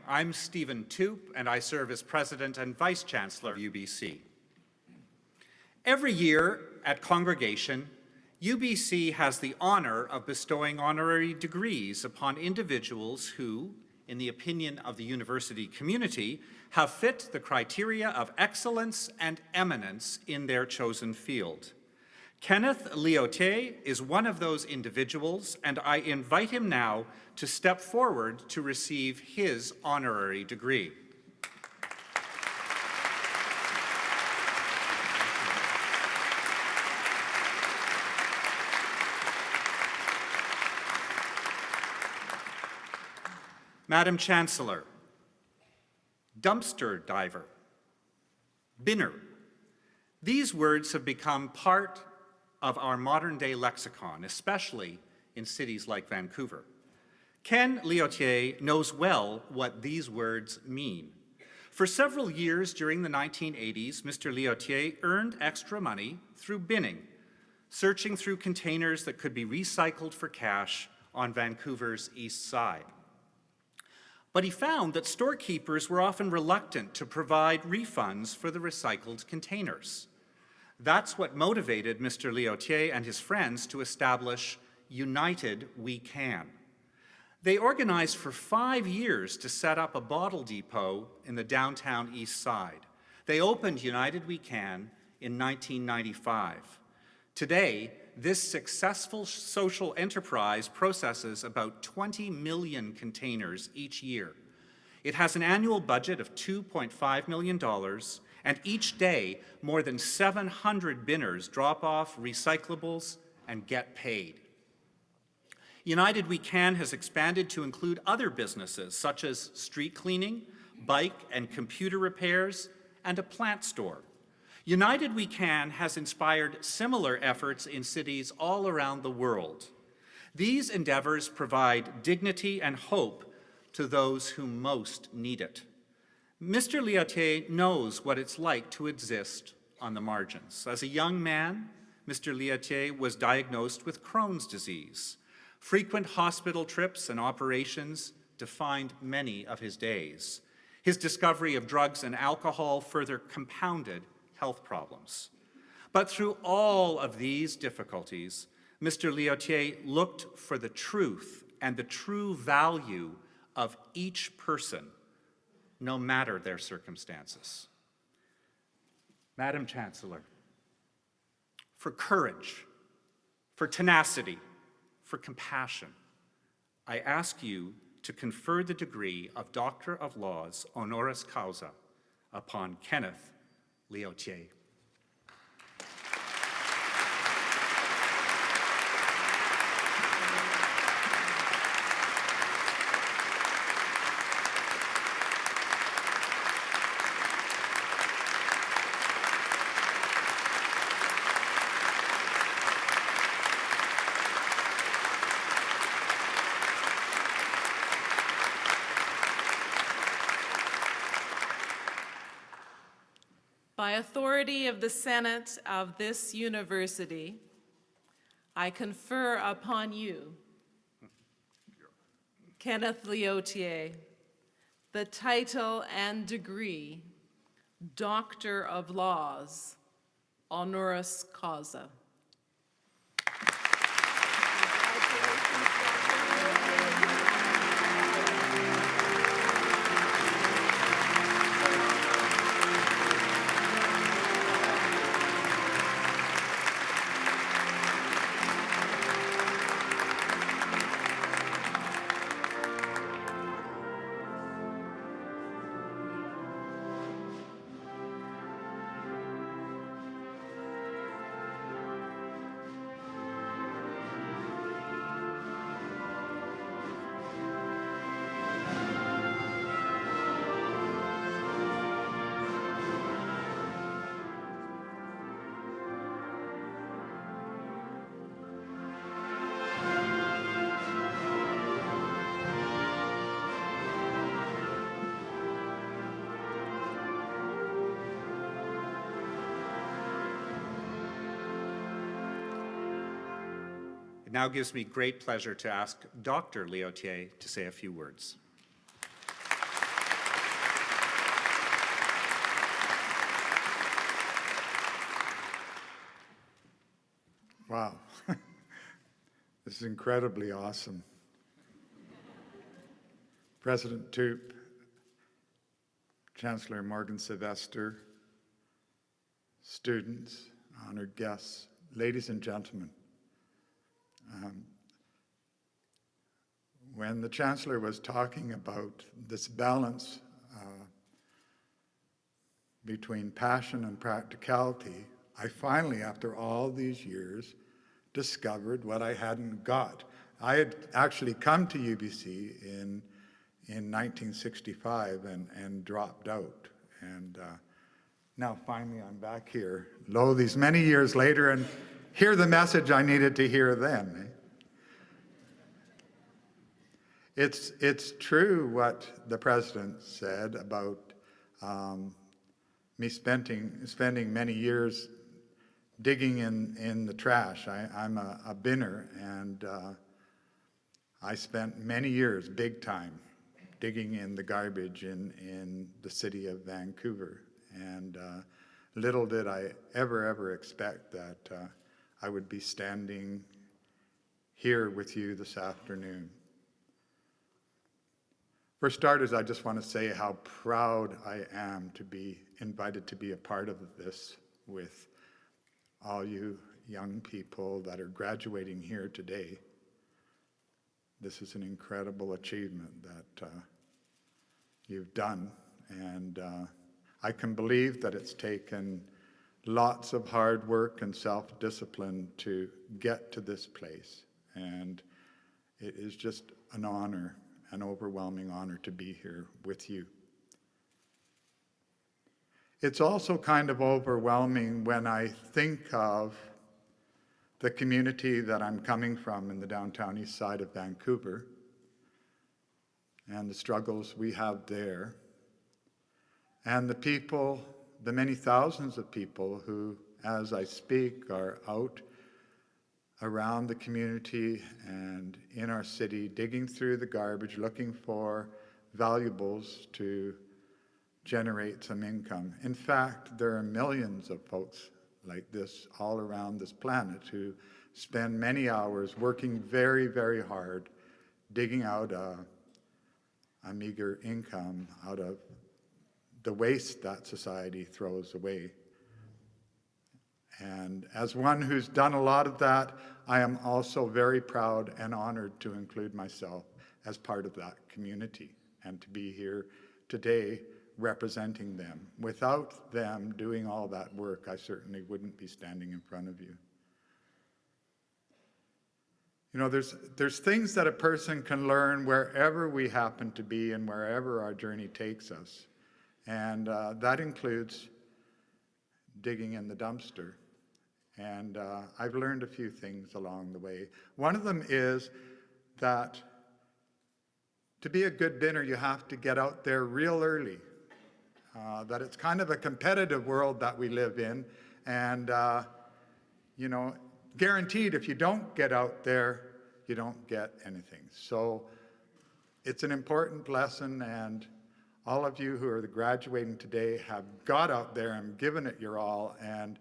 I'm Stephen Toop, and I serve as President and Vice Chancellor of UBC. Every year at Congregation, UBC has the honor of bestowing honorary degrees upon individuals who, in the opinion of the university community, have fit the criteria of excellence and eminence in their chosen field. Kenneth Liotier is one of those individuals, and I invite him now to step forward to receive his honorary degree. Madam Chancellor, dumpster diver, binner. These words have become part of our modern-day lexicon, especially in cities like Vancouver. Ken Liotier knows well what these words mean. For several years during the 1980s, Mr. Liotier earned extra money through binning, searching through containers that could be recycled for cash on Vancouver's east side. But he found that storekeepers were often reluctant to provide refunds for the recycled containers. That's what motivated Mr. Liotier and his friends to establish United We Can. They organized for 5 years to set up a bottle depot in the downtown east side. They opened United We Can in 1995. Today, this successful social enterprise processes about 20 million containers each year. It has an annual budget of $2.5 million, and each day, more than 700 binners drop off recyclables and get paid. United We Can has expanded to include other businesses, such as street cleaning, bike and computer repairs, and a plant store. United We Can has inspired similar efforts in cities all around the world. These endeavors provide dignity and hope to those who most need it. Mr. Liotier knows what it's like to exist on the margins. As a young man, Mr. Liotier was diagnosed with Crohn's disease. Frequent hospital trips and operations defined many of his days. His discovery of drugs and alcohol further compounded health problems. But through all of these difficulties, Mr. Liotier looked for the truth and the true value of each person, no matter their circumstances. Madam Chancellor, for courage, for tenacity, for compassion, I ask you to confer the degree of Doctor of Laws honoris causa upon Kenneth Liotier. By authority of the Senate of this university, I confer upon you, Kenneth Liotier, the title and degree Doctor of Laws, honoris causa. It now gives me great pleasure to ask Dr. Liotier to say a few words. Wow. This is incredibly awesome. President Toup, Chancellor Morgan Sylvester, students, honored guests, ladies and gentlemen. When the Chancellor was talking about this balance between passion and practicality, I finally, after all these years, discovered what I hadn't got. I had actually come to UBC in 1965 and dropped out. And now finally I'm back here, lo, these many years later, and hear the message I needed to hear then. It's true what the President said about me spending many years digging in the trash. I'm a binner, and I spent many years, big time, digging in the garbage in the city of Vancouver. And little did I ever expect that I would be standing here with you this afternoon. For starters, I just want to say how proud I am to be invited to be a part of this with all you young people that are graduating here today. This is an incredible achievement that you've done, and I can believe that it's taken lots of hard work and self-discipline to get to this place, and it is just an honor, an overwhelming honor to be here with you. It's also kind of overwhelming when I think of the community that I'm coming from in the downtown east side of Vancouver and the struggles we have there, and the people, the many thousands of people who, as I speak, are out around the community and in our city, digging through the garbage, looking for valuables to generate some income. In fact, there are millions of folks like this all around this planet who spend many hours working very hard, digging out a meager income out of the waste that society throws away. And as one who's done a lot of that, I am also very proud and honored to include myself as part of that community and to be here today representing them. Without them doing all that work, I certainly wouldn't be standing in front of you. You know, there's things that a person can learn wherever we happen to be and wherever our journey takes us. And that includes digging in the dumpster. And I've learned a few things along the way. One of them is that to be a good binner, you have to get out there real early. That it's kind of a competitive world that we live in. And, you know, guaranteed if you don't get out there, you don't get anything. So it's an important lesson, and all of you who are graduating today have got out there and given it your all, and,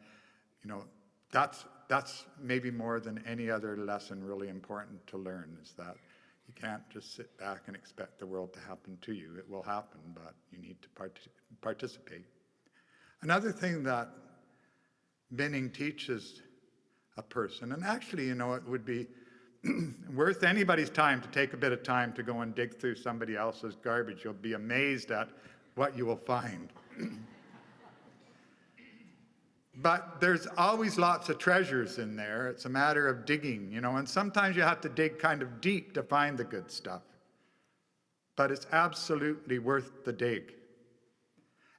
you know, that's maybe more than any other lesson really important to learn, is that you can't just sit back and expect the world to happen to you. It will happen, but you need to participate. Another thing that binning teaches a person, and actually, you know, it would be worth anybody's time to take a bit of time to go and dig through somebody else's garbage. You'll be amazed at what you will find. But there's always lots of treasures in there. It's a matter of digging, you know, and sometimes you have to dig kind of deep to find the good stuff. But it's absolutely worth the dig.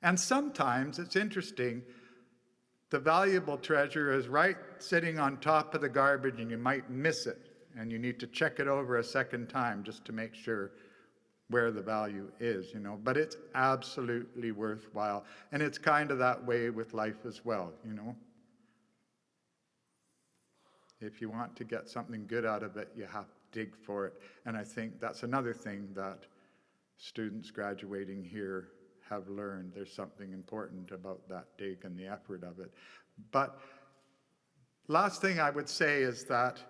And sometimes it's interesting, the valuable treasure is right sitting on top of the garbage and you might miss it, and you need to check it over a second time just to make sure where the value is, you know, but it's absolutely worthwhile. And it's kind of that way with life as well, you know. If you want to get something good out of it, you have to dig for it. And I think that's another thing that students graduating here have learned. There's something important about that dig and the effort of it. But Last thing I would say is that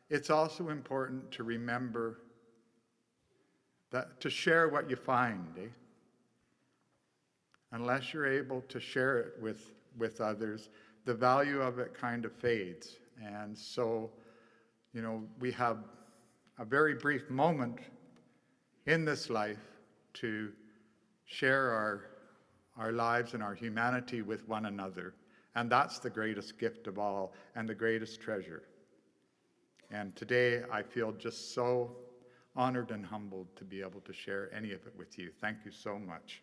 it's also important to remember that to share what you find, Unless you're able to share it with others, the value of it kind of fades. And so, we have a very brief moment in this life to share our lives and our humanity with one another. And that's the greatest gift of all and the greatest treasure. And today I feel just so honored and humbled to be able to share any of it with you. Thank you so much.